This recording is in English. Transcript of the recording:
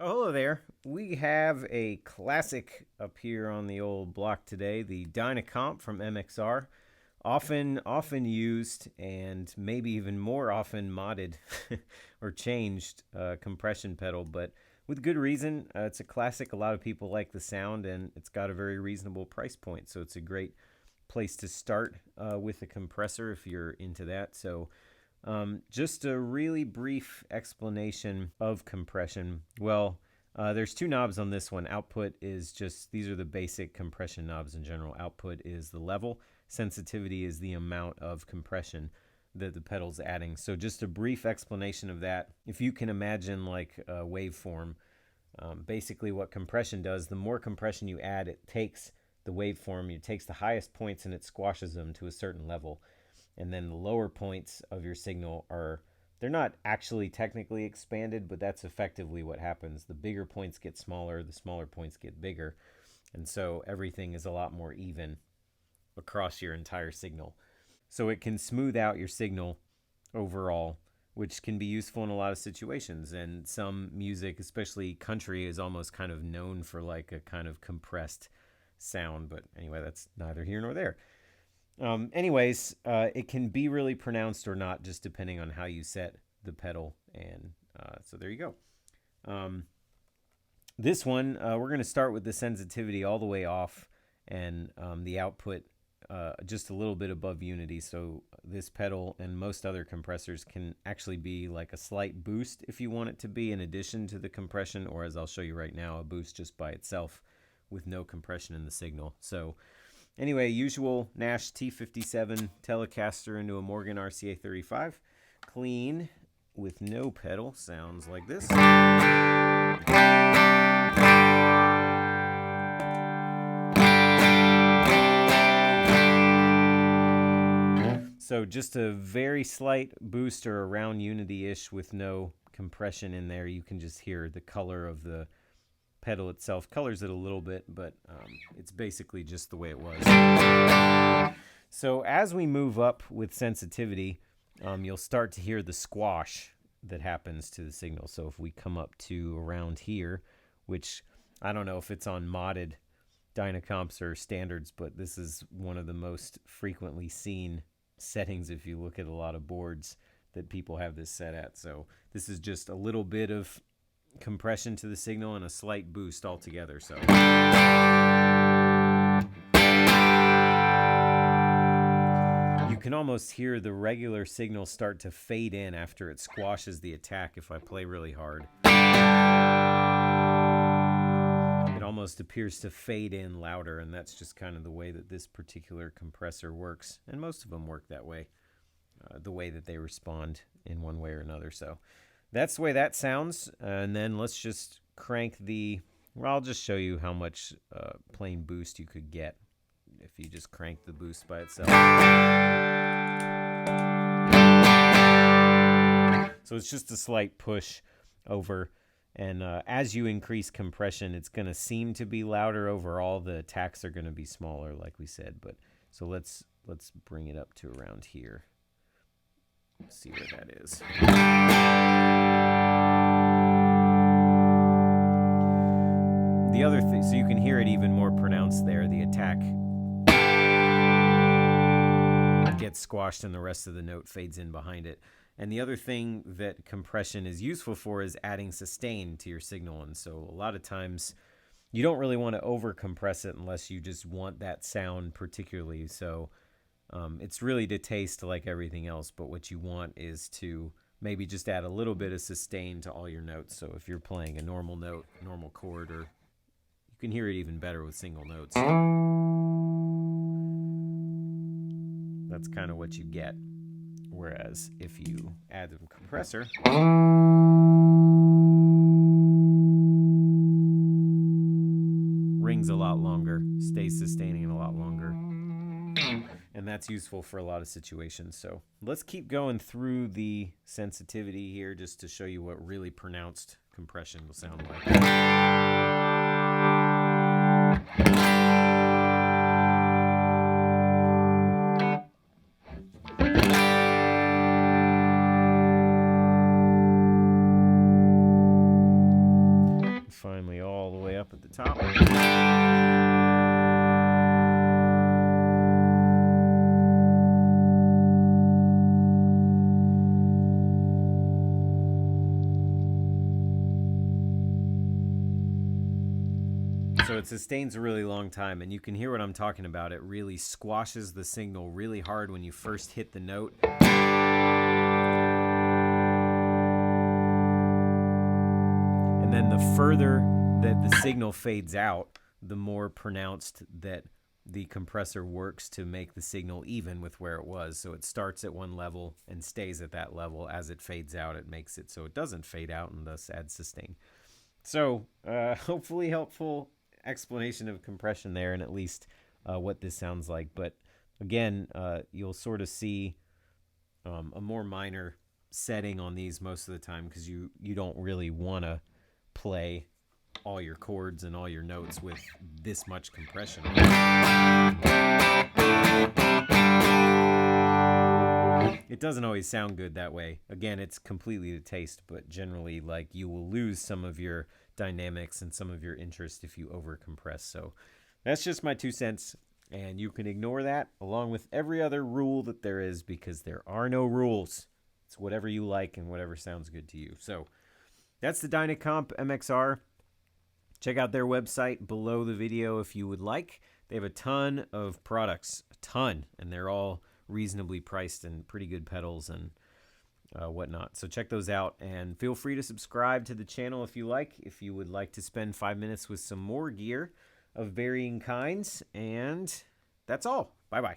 Oh, hello there. We have a classic up here on the old block today, the Dyna Comp from MXR. Often used and maybe even more often modded or changed compression pedal, but with good reason. It's a classic. A lot of people like the sound, and it's got a very reasonable price point. So it's a great place to start with a compressor if you're into that. So just a really brief explanation of compression. Well, there's two knobs on this one. Output is just, these are the basic compression knobs in general. Output is the level. Sensitivity is the amount of compression that the pedal's adding. So just a brief explanation of that. If you can imagine like a waveform, basically what compression does, the more compression you add, it takes the waveform, it takes the highest points and it squashes them to a certain level. And then the lower points of your signal they're not actually technically expanded, but that's effectively what happens. The bigger points get smaller, the smaller points get bigger. And so everything is a lot more even across your entire signal. So it can smooth out your signal overall, which can be useful in a lot of situations. And some music, especially country, is almost kind of known for like a kind of compressed sound. But anyway, that's neither here nor there. It can be really pronounced or not, just depending on how you set the pedal. And so there you go. This one, we're going to start with the sensitivity all the way off and the output just a little bit above unity. So this pedal and most other compressors can actually be like a slight boost if you want it to be in addition to the compression, or as I'll show you right now, a boost just by itself with no compression in the signal. So anyway, usual Nash T57 Telecaster into a Morgan RCA 35. Clean with no pedal sounds like this. So just a very slight booster around unity-ish with no compression in there. You can just hear the color of the pedal itself. Colors it a little bit, but it's basically just the way it was. So as we move up with sensitivity, you'll start to hear the squash that happens to the signal. So if we come up to around here, which I don't know if it's on modded Dyna Comps or standards, but this is one of the most frequently seen settings if you look at a lot of boards that people have this set at. So this is just a little bit of compression to the signal and a slight boost altogether. So you can almost hear the regular signal start to fade in after it squashes the attack. If I play really hard, it almost appears to fade in louder, and that's just kind of the way that this particular compressor works, and most of them work that way, the way that they respond in one way or another. So that's the way that sounds. And then let's just crank I'll just show you how much plain boost you could get if you just crank the boost by itself. So it's just a slight push over. And as you increase compression, it's going to seem to be louder overall. The attacks are going to be smaller, like we said. But so let's bring it up to around here. Let's see where that is. The other thing, so you can hear it even more pronounced there. The attack gets squashed and the rest of the note fades in behind it. And the other thing that compression is useful for is adding sustain to your signal. And so a lot of times you don't really want to over compress it unless you just want that sound particularly. So it's really to taste like everything else, but what you want is to maybe just add a little bit of sustain to all your notes. So if you're playing a normal note, normal chord, or you can hear it even better with single notes. That's kind of what you get. Whereas if you add the compressor, rings a lot longer, stays sustaining a lot longer. And that's useful for a lot of situations. So let's keep going through the sensitivity here just to show you what really pronounced compression will sound like. finally all the way up at the top. So it sustains a really long time, and you can hear what I'm talking about. It really squashes the signal really hard when you first hit the note. And then the further that the signal fades out, the more pronounced that the compressor works to make the signal even with where it was. So it starts at one level and stays at that level. As it fades out, it makes it so it doesn't fade out and thus adds sustain. So hopefully helpful explanation of compression there, and at least what this sounds like. But again, you'll sort of see a more minor setting on these most of the time, because you don't really want to play all your chords and all your notes with this much compression. It doesn't always sound good that way. Again, it's completely the taste, but generally, like, you will lose some of your dynamics and some of your interest if you over compress. So that's just my 2 cents, and you can ignore that along with every other rule that there is, because there are no rules. It's whatever you like and whatever sounds good to you. So that's the Dyna Comp MXR. Check out their website below the video if you would like. They have a ton of products, a ton, and they're all reasonably priced and pretty good pedals and whatnot. So check those out, and feel free to subscribe to the channel if you like, if you would like to spend 5 minutes with some more gear of varying kinds. And that's all. Bye-bye.